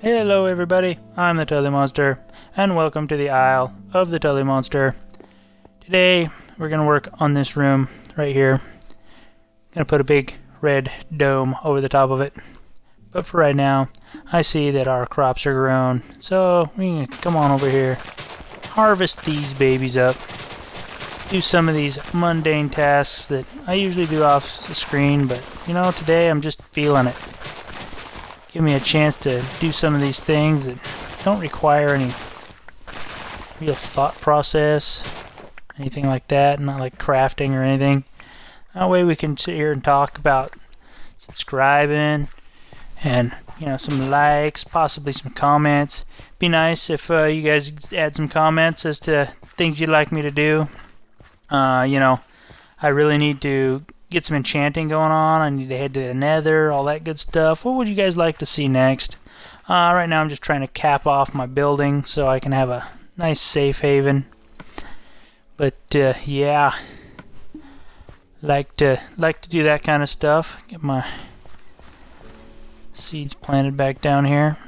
Hello everybody, I'm the Tu11yMonster, and welcome to the Isle of the Tu11yMonster. Today, we're going to work on this room right here. Going to put a big red dome over the top of it. But for right now, I see that our crops are grown, so we can come on over here, harvest these babies up, do some of these mundane tasks that I usually do off the screen, but you know, today I'm just feeling it. Give me a chance to do some of these things that don't require any real thought process, anything like that, not like crafting or anything. That way we can sit here and talk about subscribing and, you know, some likes, possibly some comments. Be nice if you guys add some comments as to things you'd like me to do. You know, I really need to get some enchanting going on. I need to head to the nether, all that good stuff. What would you guys like to see next? Right now I'm just trying to cap off my building so I can have a nice safe haven. But yeah, like to do that kind of stuff. Get my seeds planted back down here.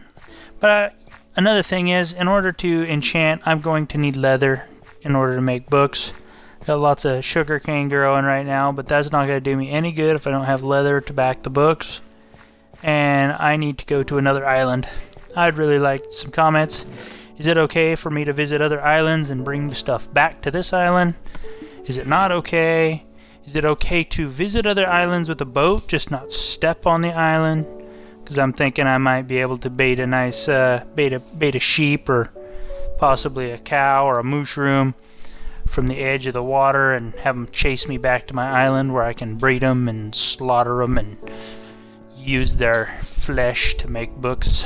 But another thing is, in order to enchant, I'm going to need leather in order to make books. Got lots of sugar cane growing right now, but that's not going to do me any good if I don't have leather to back the books. And I need to go to another island. I'd really like some comments. Is it okay for me to visit other islands and bring stuff back to this island? Is it not okay? Is it okay to visit other islands with a boat, just not step on the island? Because I'm thinking I might be able to bait a nice bait a sheep or possibly a cow or a mushroom from the edge of the water and have them chase me back to my island where I can breed them and slaughter them and use their flesh to make books.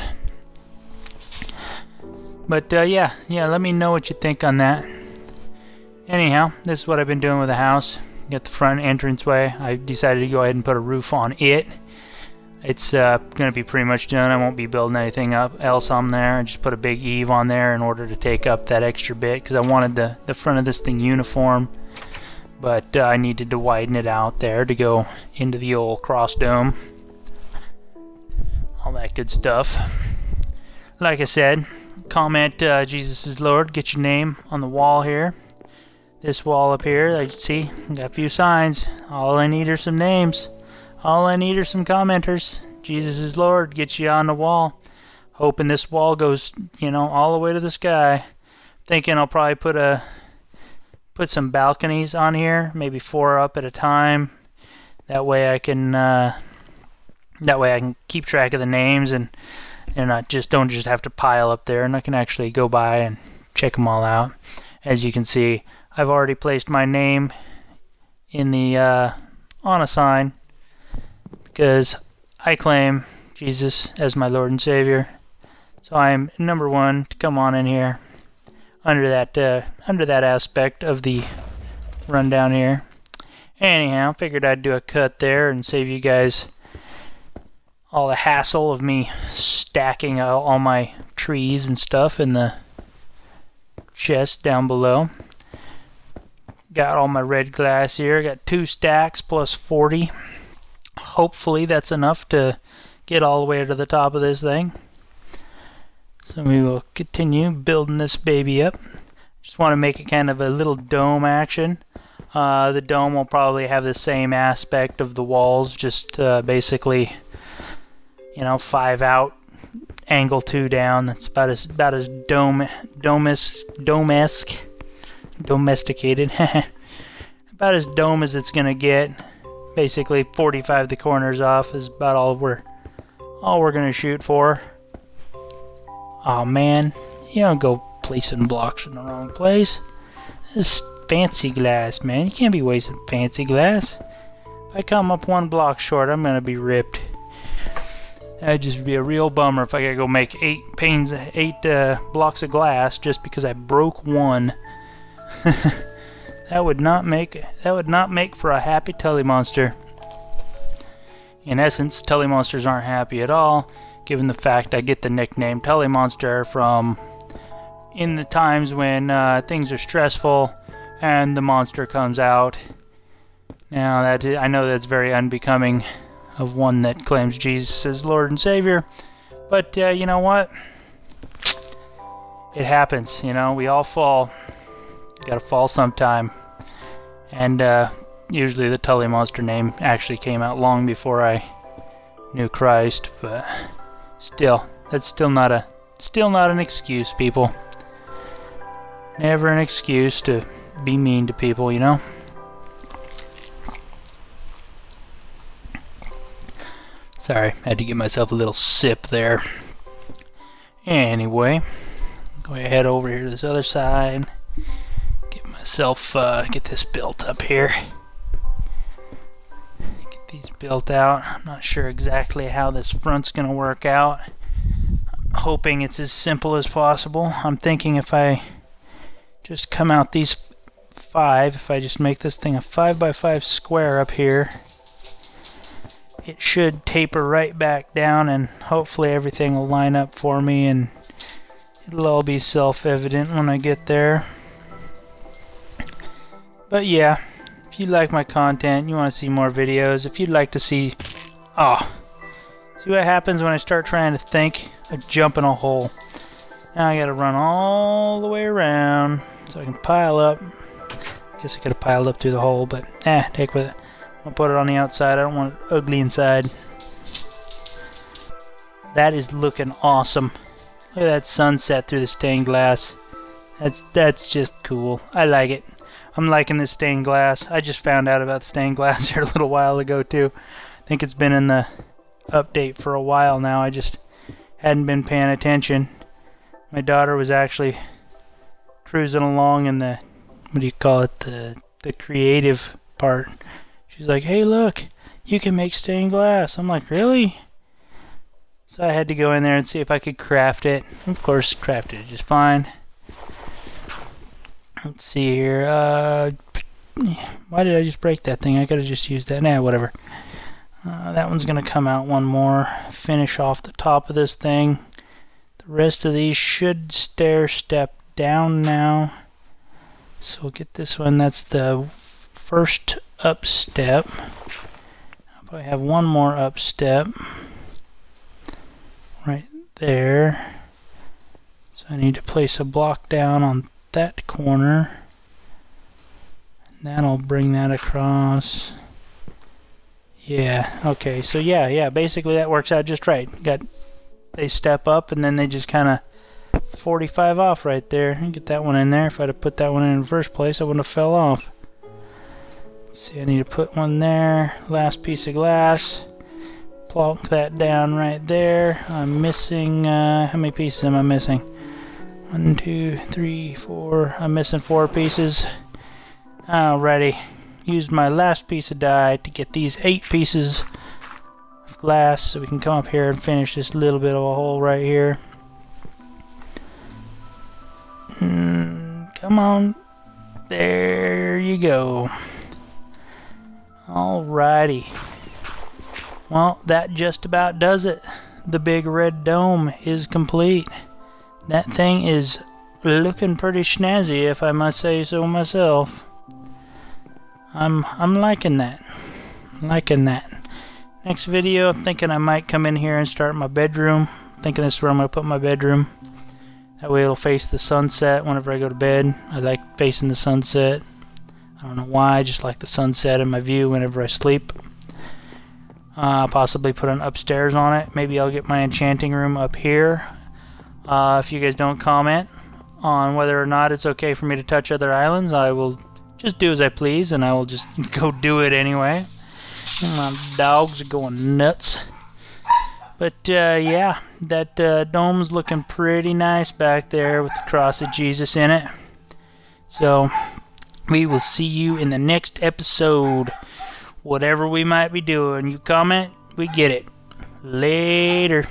But yeah, let me know what you think on that. Anyhow, this is what I've been doing with the house. Got the front entranceway. I decided to go ahead and put a roof on it. It's going to be pretty much done. I won't be building anything else on there. I just put a big eave on there in order to take up that extra bit because I wanted the front of this thing uniform. But I needed to widen it out there to go into the old cross dome. All that good stuff. Like I said, comment Jesus is Lord. Get your name on the wall here. This wall up here, I see, got a few signs. All I need are some names. All I need are some commenters. Jesus is Lord, get you on the wall. Hoping this wall goes, you know, all the way to the sky. Thinking I'll probably put some balconies on here, maybe 4 up at a time. That way I can keep track of the names and I don't just have to pile up there, and I can actually go by and check them all out. As you can see, I've already placed my name in the on a sign, because I claim Jesus as my Lord and Savior. So I am number one to come on in here under that aspect of the rundown here. Anyhow, figured I'd do a cut there and save you guys all the hassle of me stacking all my trees and stuff in the chest down below. Got all my red glass here. Got 2 stacks plus 40. Hopefully that's enough to get all the way to the top of this thing. So we will continue building this baby up. Just want to make it kind of a little dome action. The dome will probably have the same aspect of the walls, just basically, you know, 5 out, angle 2 down. That's about as domesticated. About as dome as it's gonna get. Basically 45 the corners off is about all we're gonna shoot for. Oh man, you don't go placing blocks in the wrong place. This is fancy glass, man. You can't be wasting fancy glass. If I come up 1 block short, I'm gonna be ripped. That'd just be a real bummer if I gotta go make 8 blocks of glass just because I broke 1. That would not make for a happy Tu11yMonster. In essence, Tu11yMonsters aren't happy at all, given the fact I get the nickname Tu11yMonster from in the times when things are stressful and the monster comes out. Now I know that's very unbecoming of one that claims Jesus as Lord and Savior, But you know what? It happens, you know, we all fall. You gotta fall sometime. And usually the Tu11yMonster name actually came out long before I knew Christ, but still, that's still not an excuse, people. Never an excuse to be mean to people, you know? Sorry, had to give myself a little sip there. Anyway, go ahead over here to this other side. Get myself, get this built up here. Get these built out. I'm not sure exactly how this front's gonna work out. I'm hoping it's as simple as possible. I'm thinking if I just come out these 5, if I just make this thing a 5x5 square up here, it should taper right back down, and hopefully everything will line up for me, and it'll all be self-evident when I get there. But yeah, if you like my content, you want to see more videos, if you'd like to see... see what happens when I start trying to think, I jump in a hole. Now I gotta run all the way around so I can pile up. Guess I could have piled up through the hole, but take with it. I'll put it on the outside. I don't want it ugly inside. That is looking awesome. Look at that sunset through the stained glass. That's just cool. I like it. I'm liking this stained glass. I just found out about stained glass here a little while ago too. I think it's been in the update for a while now. I just hadn't been paying attention. My daughter was actually cruising along in the, what do you call it, the creative part. She's like, hey look, you can make stained glass. I'm like, really? So I had to go in there and see if I could craft it. Of course, crafted it just fine. Let's see here. Why did I just break that thing? I could have just used that. Nah, whatever. That one's going to come out one more. Finish off the top of this thing. The rest of these should stair step down now. So we'll get this one. That's the first up step. I'll probably have one more up step right there. So I need to place a block down on that corner, and that'll bring that across. Yeah, okay, so yeah, basically that works out just right. They step up and then they just kind of 45 off right there. And get that one in there. If I'd have put that one in the first place, I wouldn't have fell off. Let's see, I need to put one there. Last piece of glass. Plonk that down right there. I'm missing, how many pieces am I missing? 1, 2, 3, 4. I'm missing 4 pieces. Alrighty. Used my last piece of dye to get these 8 pieces of glass, so we can come up here and finish this little bit of a hole right here. Come on. There you go. Alrighty. Well, that just about does it. The big red dome is complete. That thing is looking pretty snazzy, if I must say so myself. I'm liking that. Liking that. Next video, I'm thinking I might come in here and start my bedroom. Thinking this is where I'm going to put my bedroom. That way it'll face the sunset whenever I go to bed. I like facing the sunset. I don't know why, I just like the sunset in my view whenever I sleep. Possibly put an upstairs on it. Maybe I'll get my enchanting room up here. If you guys don't comment on whether or not it's okay for me to touch other islands, I will just do as I please, and I will just go do it anyway. My dogs are going nuts. But yeah, that dome's looking pretty nice back there with the cross of Jesus in it. So we will see you in the next episode. Whatever we might be doing, you comment, we get it. Later.